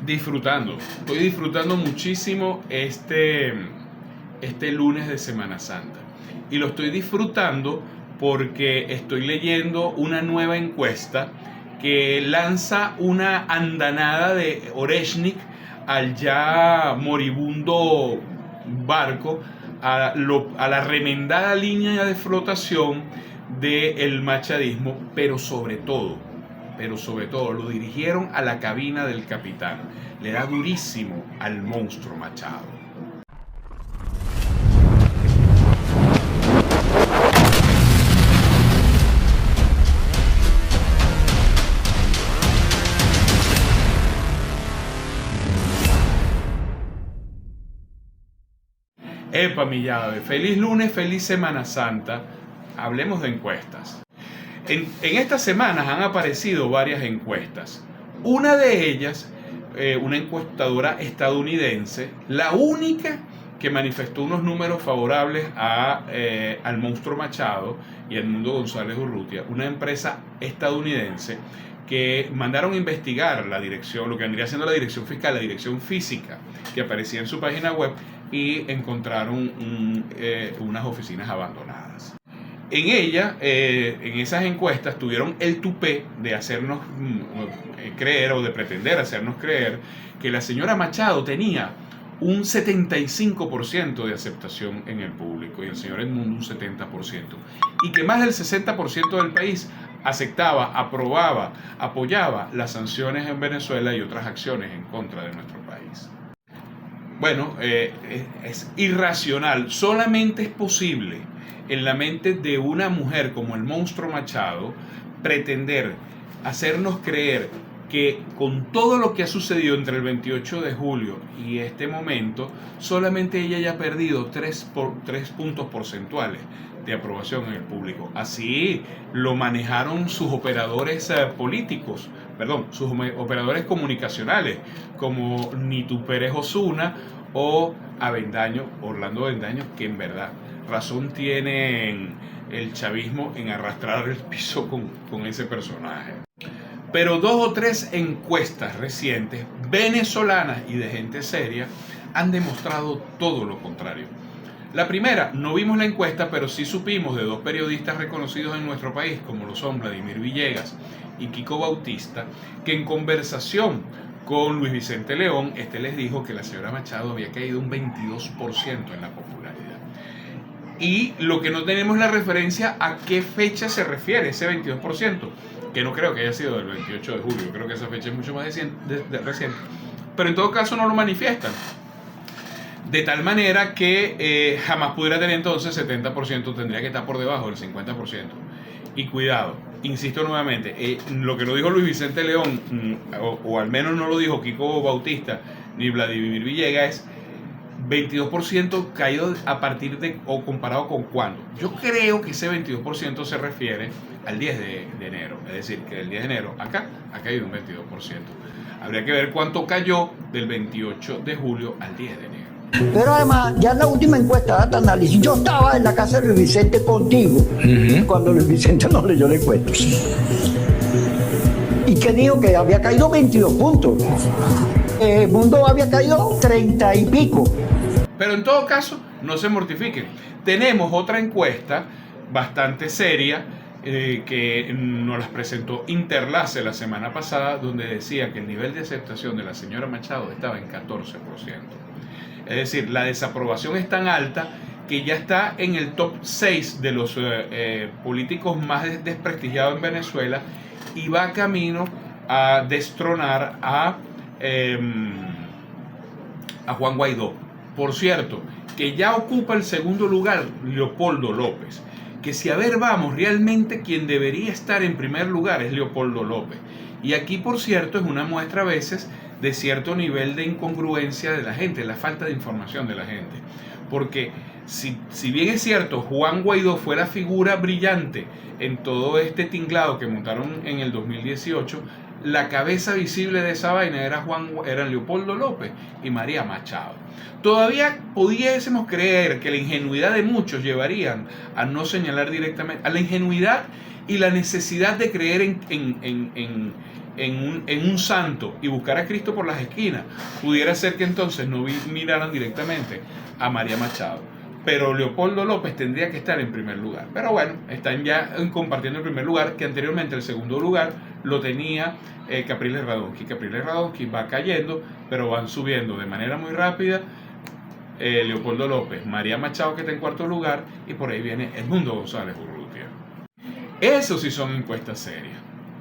Estoy disfrutando muchísimo este lunes de Semana Santa. Y lo estoy disfrutando porque estoy leyendo una nueva encuesta que lanza una andanada de Oreshnik al ya moribundo barco, a la remendada línea de flotación del machadismo, pero sobre todo lo dirigieron a la cabina del capitán. Le da durísimo al monstruo Machado. Epa, mi llave, feliz lunes, feliz Semana Santa. Hablemos de encuestas. En estas semanas han aparecido varias encuestas. Una de ellas, una encuestadora estadounidense, la única que manifestó unos números favorables al monstruo Machado y al Mundo González Urrutia, una empresa estadounidense que mandaron a investigar la dirección, lo que vendría siendo la dirección fiscal, la dirección física que aparecía en su página web, y encontraron unas oficinas abandonadas. En ella, en esas encuestas, tuvieron el tupé de hacernos creer, o de pretender hacernos creer, que la señora Machado tenía un 75% de aceptación en el público y el señor Edmundo un 70%, y que más del 60% del país aceptaba, aprobaba, apoyaba las sanciones en Venezuela y otras acciones en contra de nuestro país. Bueno, es irracional. Solamente es posible en la mente de una mujer como el monstruo Machado pretender hacernos creer que con todo lo que ha sucedido entre el 28 de julio y este momento, solamente ella haya perdido 3 puntos porcentuales de aprobación en el público. Así lo manejaron sus operadores políticos, sus operadores comunicacionales, como Nitu Pérez Osuna o Orlando Avendaño, que en verdad razón tiene el chavismo en arrastrar el piso con ese personaje. Pero 2 o 3 encuestas recientes, venezolanas y de gente seria, han demostrado todo lo contrario. La primera, no vimos la encuesta, pero sí supimos de 2 periodistas reconocidos en nuestro país, como lo son Vladimir Villegas y Kiko Bautista, que en conversación con Luis Vicente León, les dijo que la señora Machado había caído un 22% en la popularidad. Y lo que no tenemos la referencia a qué fecha se refiere ese 22%, que no creo que haya sido del 28 de julio, creo que esa fecha es mucho más reciente, pero en todo caso no lo manifiestan. De tal manera que jamás pudiera tener entonces 70%, tendría que estar por debajo del 50%. Y cuidado, insisto nuevamente, lo que no dijo Luis Vicente León, o al menos no lo dijo Kiko Bautista ni Vladimir Villegas, es 22% caído a partir de, o comparado con cuándo. Yo creo que ese 22% se refiere al 10 de enero, es decir, que del 10 de enero acá ha caído un 22%. Habría que ver cuánto cayó del 28 de julio al 10 de enero. Pero además, ya en la última encuesta, data análisis, yo estaba en la casa de Luis Vicente contigo, cuando Luis Vicente nos leyó la encuesta. Y que dijo que había caído 22 puntos. El mundo había caído 30 y pico. Pero en todo caso, no se mortifiquen. Tenemos otra encuesta bastante seria que nos las presentó Interlace la semana pasada, donde decía que el nivel de aceptación de la señora Machado estaba en 14%. Es decir, la desaprobación es tan alta que ya está en el top 6 de los políticos más desprestigiados en Venezuela y va camino a destronar a Juan Guaidó. Por cierto, que ya ocupa el segundo lugar Leopoldo López. Que si a ver vamos, realmente quien debería estar en primer lugar es Leopoldo López. Y aquí, por cierto, es una muestra a veces de cierto nivel de incongruencia de la gente, la falta de información de la gente. Porque si bien es cierto, Juan Guaidó fue la figura brillante en todo este tinglado que montaron en el 2018, la cabeza visible de esa vaina era Leopoldo López y María Machado. Todavía pudiésemos creer que la ingenuidad de muchos llevarían a no señalar directamente, a la ingenuidad y la necesidad de creer en un santo y buscar a Cristo por las esquinas, pudiera ser que entonces no miraran directamente a María Machado. Pero Leopoldo López tendría que estar en primer lugar. Pero bueno, están ya compartiendo el primer lugar, que anteriormente el segundo lugar lo tenía Capriles Radonsky. Capriles Radonsky va cayendo, pero van subiendo de manera muy rápida Leopoldo López, María Machado, que está en cuarto lugar, y por ahí viene Edmundo González Urrutia. Esos sí son encuestas serias.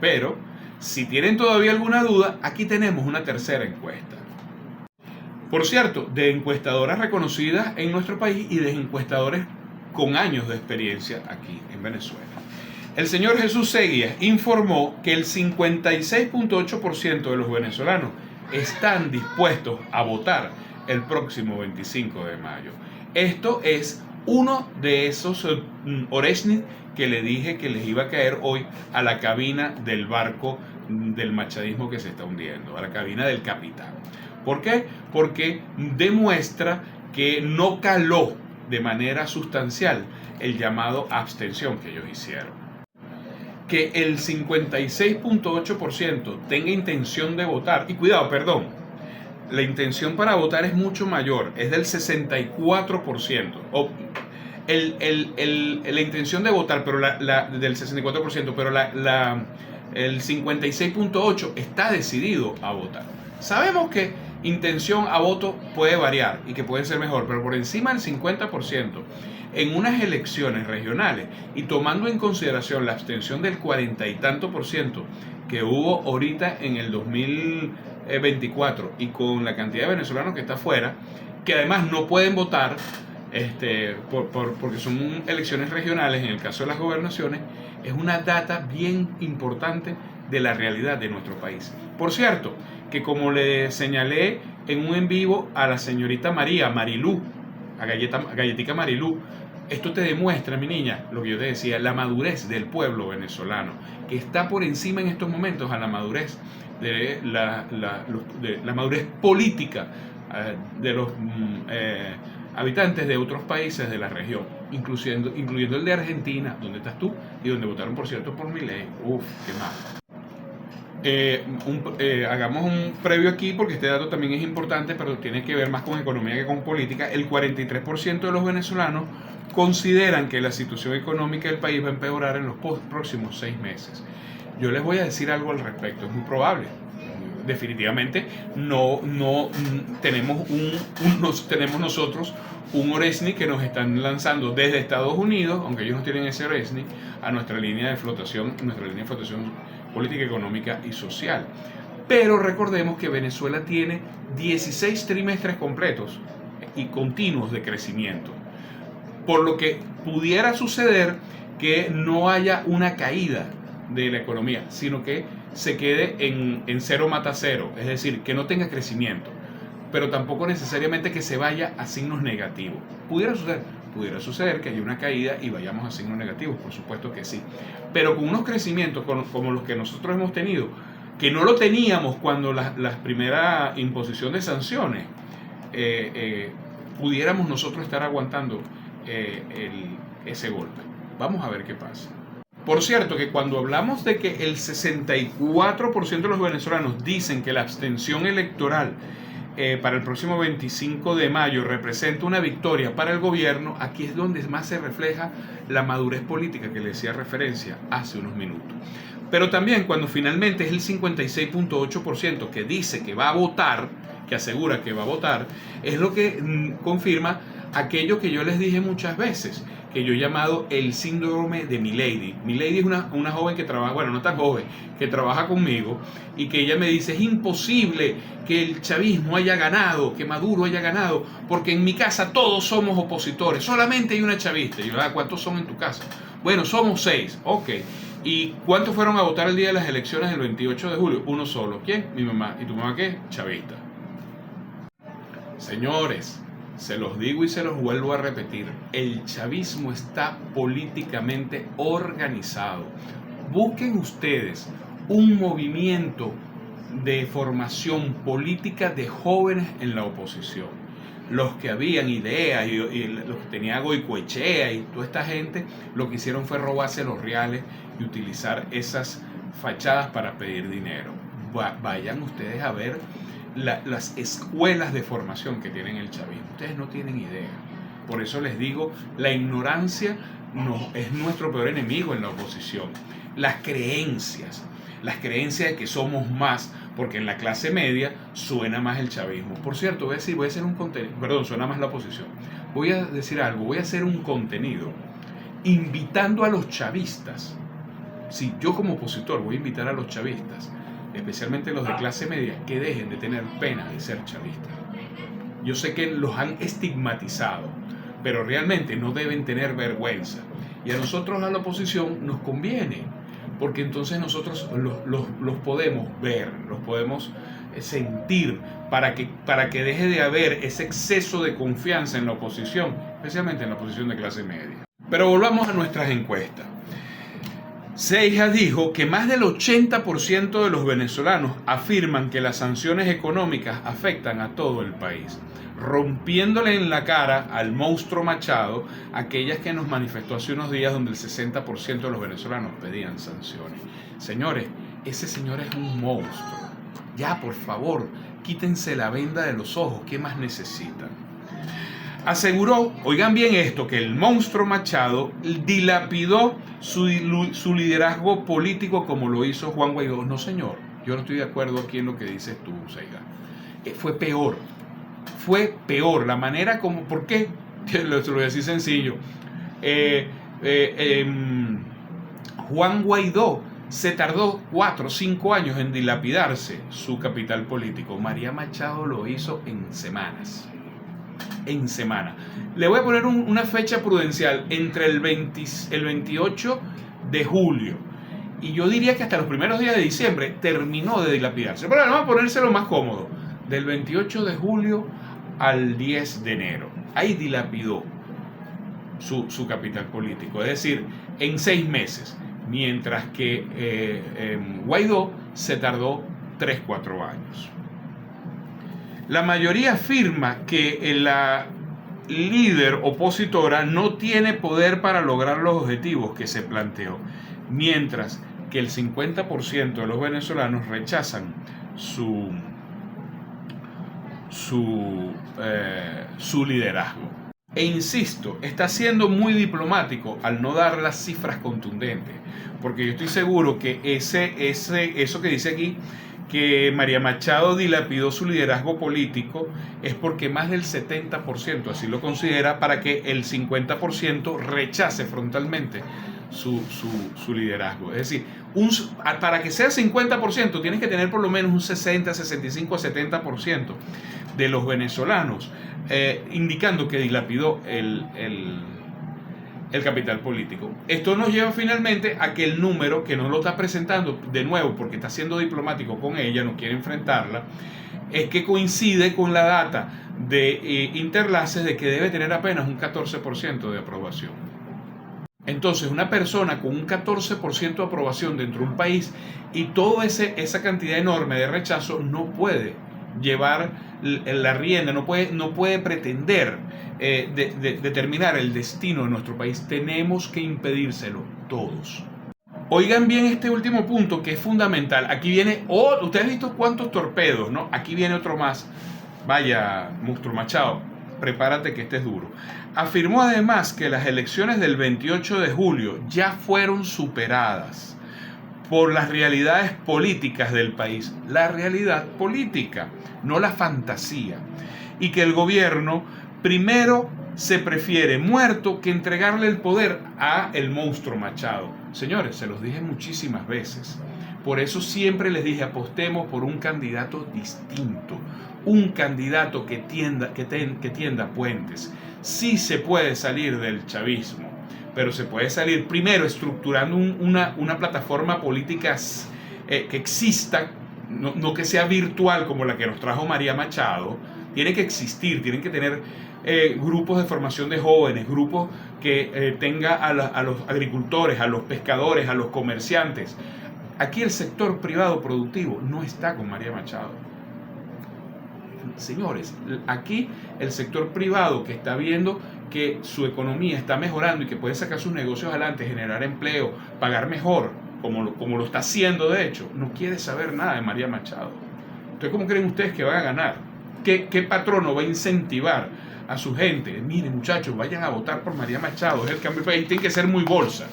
Pero si tienen todavía alguna duda, aquí tenemos una tercera encuesta. Por cierto, de encuestadoras reconocidas en nuestro país y de encuestadores con años de experiencia aquí en Venezuela. El señor Jesús Seguías informó que el 56.8% de los venezolanos están dispuestos a votar el próximo 25 de mayo. Esto es uno de esos Oresni que le dije que les iba a caer hoy a la cabina del barco del machadismo que se está hundiendo, a la cabina del capitán. ¿Por qué? Porque demuestra que no caló de manera sustancial el llamado abstención que ellos hicieron. Que el 56.8% tenga intención de votar, y cuidado, perdón, la intención para votar es mucho mayor, es del 64%. La intención de votar pero del 64%, pero el 56.8% está decidido a votar. Sabemos que intención a voto puede variar y que puede ser mejor, pero por encima del 50% en unas elecciones regionales y tomando en consideración la abstención del 40 y tanto por ciento que hubo ahorita en el 2024 y con la cantidad de venezolanos que está afuera, que además no pueden votar porque son elecciones regionales, en el caso de las gobernaciones, es una data bien importante de la realidad de nuestro país. Por cierto, que como le señalé en un en vivo a la señorita Marilú, a Galletica Marilú, esto te demuestra, mi niña, lo que yo te decía, la madurez del pueblo venezolano, que está por encima en estos momentos a la madurez de la madurez política de los habitantes de otros países de la región, incluyendo el de Argentina, donde estás tú, y donde votaron, por cierto, por Milei. Uf, qué mal. Hagamos un previo aquí porque este dato también es importante, pero tiene que ver más con economía que con política. El 43% de los venezolanos consideran que la situación económica del país va a empeorar en los próximos 6 meses. Yo les voy a decir algo al respecto, es muy probable. Definitivamente no tenemos nosotros un Oresni que nos están lanzando desde Estados Unidos, aunque ellos no tienen ese Oresni, a nuestra línea de flotación política, económica y social. Pero recordemos que Venezuela tiene 16 trimestres completos y continuos de crecimiento, por lo que pudiera suceder que no haya una caída de la economía, sino que se quede en cero mata cero, es decir, que no tenga crecimiento, pero tampoco necesariamente que se vaya a signos negativos. Pudiera suceder que haya una caída y vayamos a signos negativos, por supuesto que sí, pero con unos crecimientos como los que nosotros hemos tenido, que no lo teníamos cuando la primera imposición de sanciones, pudiéramos nosotros estar aguantando ese golpe. Vamos a ver qué pasa. Por cierto, que cuando hablamos de que el 64% de los venezolanos dicen que la abstención electoral para el próximo 25 de mayo representa una victoria para el gobierno, aquí es donde más se refleja la madurez política que le decía referencia hace unos minutos. Pero también cuando finalmente es el 56.8% que dice que va a votar, que asegura que va a votar, es lo que confirma aquello que yo les dije muchas veces, que yo he llamado el síndrome de Milady. Milady es una joven que trabaja, bueno, no tan joven, que trabaja conmigo, y que ella me dice, es imposible que el chavismo haya ganado, que Maduro haya ganado, porque en mi casa todos somos opositores, solamente hay una chavista. Y yo, ¿cuántos son en tu casa? Bueno, somos 6, ok. ¿Y cuántos fueron a votar el día de las elecciones del 28 de julio? Uno solo. ¿Quién? Mi mamá. ¿Y tu mamá qué? Chavista. Señores, se los digo y se los vuelvo a repetir, el chavismo está políticamente organizado. Busquen ustedes un movimiento de formación política de jóvenes en la oposición. Los que habían ideas y los que tenía Goicoechea y toda esta gente, lo que hicieron fue robarse los reales y utilizar esas fachadas para pedir dinero. vayan ustedes a ver las escuelas de formación que tienen el chavismo. Ustedes no tienen idea. Por eso les digo, la ignorancia es nuestro peor enemigo en la oposición. Las creencias de que somos más, porque en la clase media suena más el chavismo. Por cierto, voy a hacer un contenido, perdón, suena más la oposición. Voy a decir algo, voy a hacer un contenido invitando a los chavistas. Sí, yo como opositor voy a invitar a los chavistas, especialmente los de clase media, que dejen de tener pena de ser chavistas. Yo sé que los han estigmatizado, pero realmente no deben tener vergüenza. Y a nosotros, a la oposición, nos conviene, porque entonces nosotros los podemos ver, los podemos sentir, para que deje de haber ese exceso de confianza en la oposición, especialmente en la oposición de clase media. Pero volvamos a nuestras encuestas. Seija dijo que más del 80% de los venezolanos afirman que las sanciones económicas afectan a todo el país, rompiéndole en la cara al monstruo Machado aquellas que nos manifestó hace unos días, donde el 60% de los venezolanos pedían sanciones. Señores, ese señor es un monstruo. Ya, por favor, quítense la venda de los ojos. ¿Qué más necesitan? Aseguró, oigan bien esto, que el monstruo Machado dilapidó su liderazgo político como lo hizo Juan Guaidó. No, señor, yo no estoy de acuerdo aquí en lo que dices tú, Seija. Fue peor la manera como, ¿por qué? Lo voy a decir sencillo. Juan Guaidó se tardó 4 o 5 años en dilapidarse su capital político. María Machado lo hizo en semanas. Le voy a poner una fecha prudencial entre el 28 de julio y yo diría que hasta los primeros días de diciembre terminó de dilapidarse. Pero vamos a ponérselo más cómodo. Del 28 de julio al 10 de enero. Ahí dilapidó su capital político. Es decir, en 6 meses. Mientras que Guaidó se tardó 3-4 años. La mayoría afirma que la líder opositora no tiene poder para lograr los objetivos que se planteó, mientras que el 50% de los venezolanos rechazan su liderazgo. E insisto, está siendo muy diplomático al no dar las cifras contundentes, porque yo estoy seguro que eso que dice aquí, que María Machado dilapidó su liderazgo político, es porque más del 70% así lo considera, para que el 50% rechace frontalmente su liderazgo. Es decir, para que sea 50% tienes que tener por lo menos un 60, 65, 70% de los venezolanos indicando que dilapidó el capital político. Esto nos lleva finalmente a que el número, que no lo está presentando de nuevo porque está siendo diplomático con ella, no quiere enfrentarla, es que coincide con la data de Interlaces de que debe tener apenas un 14% de aprobación. Entonces, una persona con un 14% de aprobación dentro de un país y toda esa cantidad enorme de rechazo no puede llevar la rienda, no puede pretender determinar el destino de nuestro país. Tenemos que impedírselo todos. Oigan bien este último punto, que es fundamental. Aquí viene, ustedes han visto cuántos torpedos, ¿no? Aquí viene otro más. Vaya, monstruo Machado, prepárate que este es duro. Afirmó además que las elecciones del 28 de julio ya fueron superadas por las realidades políticas del país. La realidad política, no la fantasía. Y que el gobierno primero se prefiere muerto que entregarle el poder a el monstruo Machado. Señores, se los dije muchísimas veces. Por eso siempre les dije, apostemos por un candidato distinto, un candidato que tienda puentes. Sí se puede salir del chavismo, pero se puede salir primero estructurando una plataforma política que exista, no que sea virtual como la que nos trajo María Machado. Tiene que existir, tienen que tener grupos de formación de jóvenes, grupos que tenga a los agricultores, a los pescadores, a los comerciantes. Aquí el sector privado productivo no está con María Machado. Señores, aquí el sector privado, que está viendo que su economía está mejorando y que puede sacar sus negocios adelante, generar empleo, pagar mejor, como lo está haciendo de hecho, no quiere saber nada de María Machado. Entonces, ¿cómo creen ustedes que van a ganar? ¿Qué patrono va a incentivar a su gente? Miren, muchachos, vayan a votar por María Machado, es el cambio del país. Tiene que ser muy bolsa.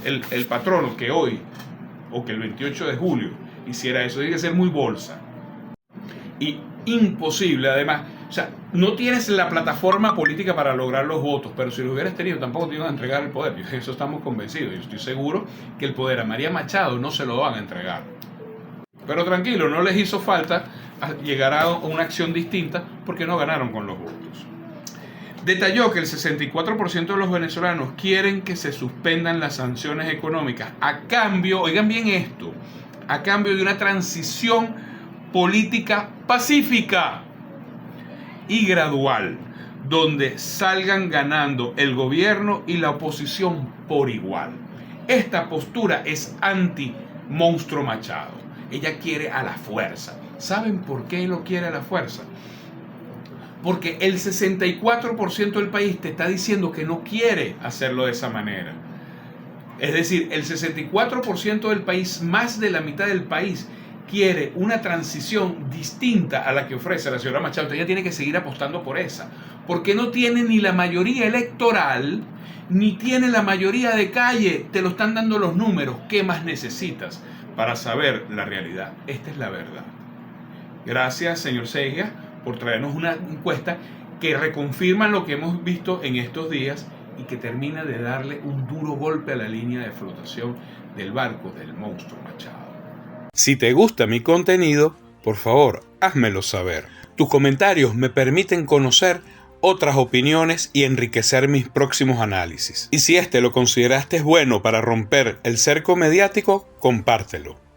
El patrono que hoy, o que el 28 de julio, hiciera eso, tiene que ser muy bolsa. Y imposible, además. O sea, no tienes la plataforma política para lograr los votos, pero si lo hubieras tenido, tampoco te iban a entregar el poder. De eso estamos convencidos. Yo estoy seguro que el poder a María Machado no se lo van a entregar. Pero tranquilo, no les hizo falta llegar a una acción distinta porque no ganaron con los votos. Detalló que el 64% de los venezolanos quieren que se suspendan las sanciones económicas a cambio, oigan bien esto, a cambio de una transición política pacífica y gradual, donde salgan ganando el gobierno y la oposición por igual. Esta postura es anti-Monstruo Machado. Ella quiere a la fuerza. ¿Saben por qué lo quiere a la fuerza? Porque el 64% del país te está diciendo que no quiere hacerlo de esa manera. Es decir, el 64% del país, más de la mitad del país, quiere una transición distinta a la que ofrece la señora Machado. Entonces ella tiene que seguir apostando por esa, porque no tiene ni la mayoría electoral, ni tiene la mayoría de calle. Te lo están dando los números. ¿Qué más necesitas para saber la realidad? Esta es la verdad. Gracias, señor Segia, por traernos una encuesta que reconfirma lo que hemos visto en estos días y que termina de darle un duro golpe a la línea de flotación del barco del Monstruo Machado. Si te gusta mi contenido, por favor, házmelo saber. Tus comentarios me permiten conocer otras opiniones y enriquecer mis próximos análisis. Y si lo consideraste bueno para romper el cerco mediático, compártelo.